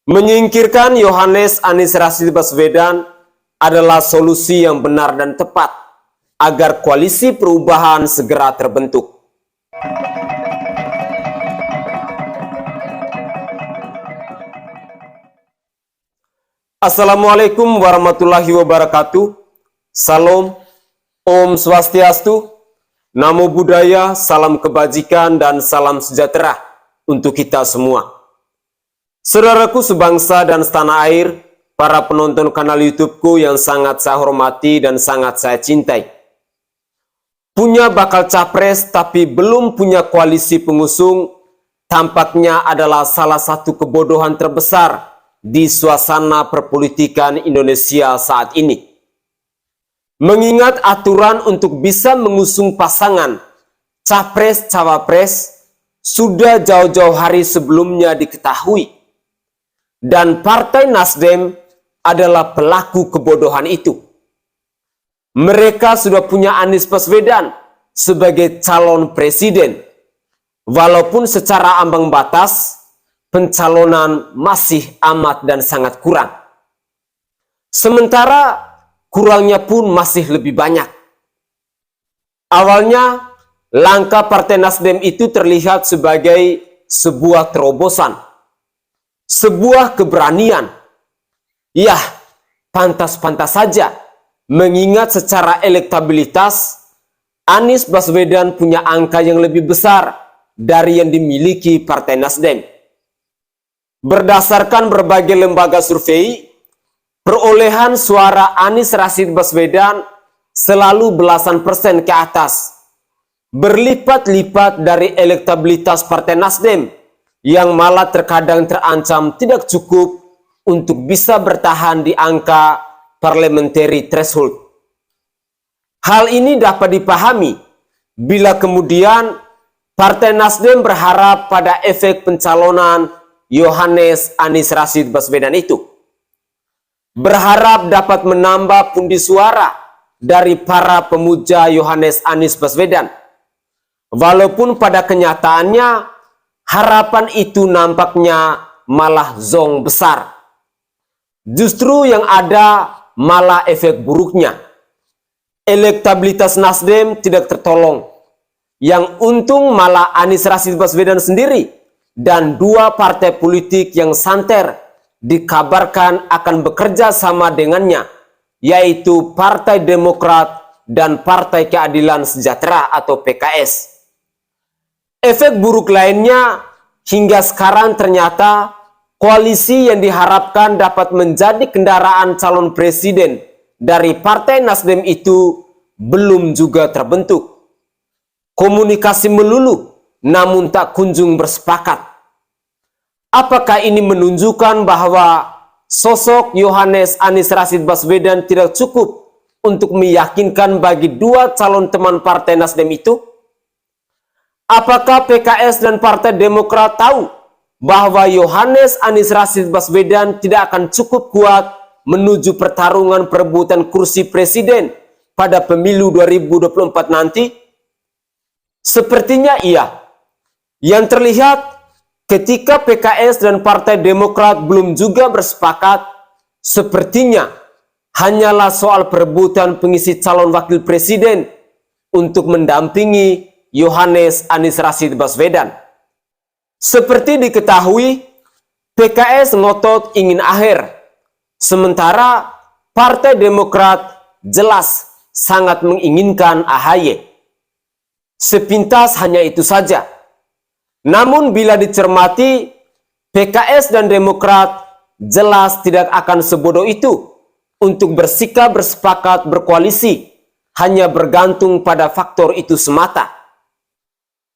Menyingkirkan Yohanes Anies Rashid Baswedan adalah solusi yang benar dan tepat agar koalisi perubahan segera terbentuk. Assalamualaikum warahmatullahi wabarakatuh. Salam, Om Swastiastu, Namo Buddhaya, salam kebajikan dan salam sejahtera untuk kita semua. Saudaraku sebangsa dan setanah air, para penonton kanal YouTubeku yang sangat saya hormati dan sangat saya cintai. Punya bakal capres tapi belum punya koalisi pengusung tampaknya adalah salah satu kebodohan terbesar di suasana perpolitikan Indonesia saat ini. Mengingat aturan untuk bisa mengusung pasangan capres-cawapres sudah jauh-jauh hari sebelumnya diketahui. Dan Partai Nasdem adalah pelaku kebodohan itu. Mereka sudah punya Anies Baswedan sebagai calon presiden. Walaupun secara ambang batas, pencalonan masih amat dan sangat kurang. Sementara kurangnya pun masih lebih banyak. Awalnya, langkah Partai Nasdem itu terlihat sebagai sebuah terobosan. Sebuah keberanian. Yah, pantas-pantas saja. Mengingat secara elektabilitas, Anies Baswedan punya angka yang lebih besar dari yang dimiliki Partai Nasdem. Berdasarkan berbagai lembaga survei, perolehan suara Anies Rashid Baswedan selalu belasan persen ke atas. Berlipat-lipat dari elektabilitas Partai Nasdem yang malah terkadang terancam tidak cukup untuk bisa bertahan di angka parliamentary threshold. Hal ini dapat dipahami bila kemudian Partai Nasdem berharap pada efek pencalonan Yohanes Anies Rashid Baswedan itu. Berharap dapat menambah pundi suara dari para pemuja Yohanes Anies Baswedan. Walaupun pada kenyataannya harapan itu nampaknya malah zong besar. Justru yang ada malah efek buruknya. Elektabilitas Nasdem tidak tertolong. Yang untung malah Anies Rashid Baswedan sendiri dan dua partai politik yang santer dikabarkan akan bekerja sama dengannya, yaitu Partai Demokrat dan Partai Keadilan Sejahtera atau PKS. Efek buruk lainnya, hingga sekarang ternyata koalisi yang diharapkan dapat menjadi kendaraan calon presiden dari Partai Nasdem itu belum juga terbentuk. Komunikasi melulu, namun tak kunjung bersepakat. Apakah ini menunjukkan bahwa sosok Yohanes Anies Rashid Baswedan tidak cukup untuk meyakinkan bagi dua calon teman Partai Nasdem itu? Apakah PKS dan Partai Demokrat tahu bahwa Yohanes Anies Rashid Baswedan tidak akan cukup kuat menuju pertarungan perebutan kursi presiden pada pemilu 2024 nanti? Sepertinya iya. Yang terlihat ketika PKS dan Partai Demokrat belum juga bersepakat, sepertinya hanyalah soal perebutan pengisi calon wakil presiden untuk mendampingi Yohanes Anies Rashid Baswedan. Seperti diketahui, PKS ngotot ingin aher, sementara Partai Demokrat jelas sangat menginginkan AHY. Sepintas hanya itu saja. Namun bila dicermati, PKS dan Demokrat jelas tidak akan sebodoh itu untuk bersikap bersepakat berkoalisi hanya bergantung pada faktor itu semata.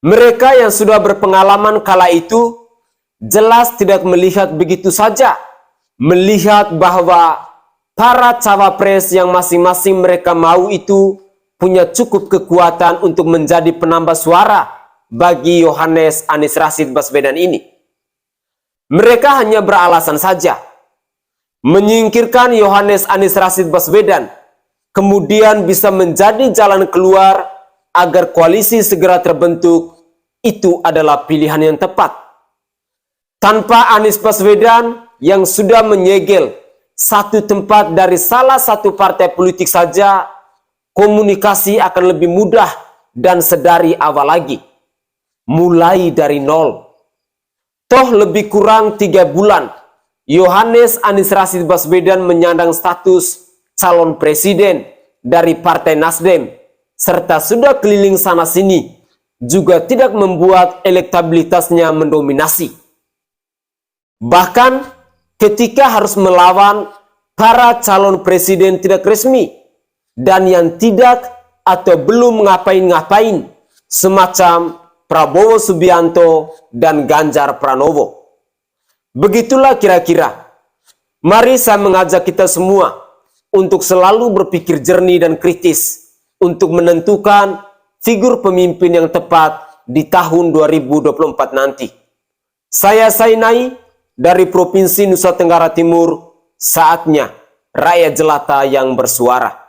Mereka yang sudah berpengalaman kala itu jelas tidak melihat begitu saja, melihat bahwa para cawapres yang masing-masing mereka mau itu punya cukup kekuatan untuk menjadi penambah suara bagi Yohanes Anies Rashid Baswedan ini. Mereka hanya beralasan saja. Menyingkirkan Yohanes Anies Rashid Baswedan kemudian bisa menjadi jalan keluar agar koalisi segera terbentuk, itu adalah pilihan yang tepat. Tanpa Anies Baswedan, yang sudah menyegel satu tempat dari salah satu partai politik saja, komunikasi akan lebih mudah dan sedari awal lagi. Mulai dari nol. Toh lebih kurang 3 bulan, Yohanes Anies Rashid Baswedan menyandang status calon presiden dari Partai Nasdem, serta sudah keliling sana-sini, juga tidak membuat elektabilitasnya mendominasi. Bahkan ketika harus melawan para calon presiden tidak resmi dan yang tidak atau belum ngapain-ngapain, semacam Prabowo Subianto dan Ganjar Pranowo. Begitulah kira-kira. Mari saya mengajak kita semua untuk selalu berpikir jernih dan kritis untuk menentukan figur pemimpin yang tepat di tahun 2024 nanti. Saya Sainai dari Provinsi Nusa Tenggara Timur, saatnya rakyat jelata yang bersuara.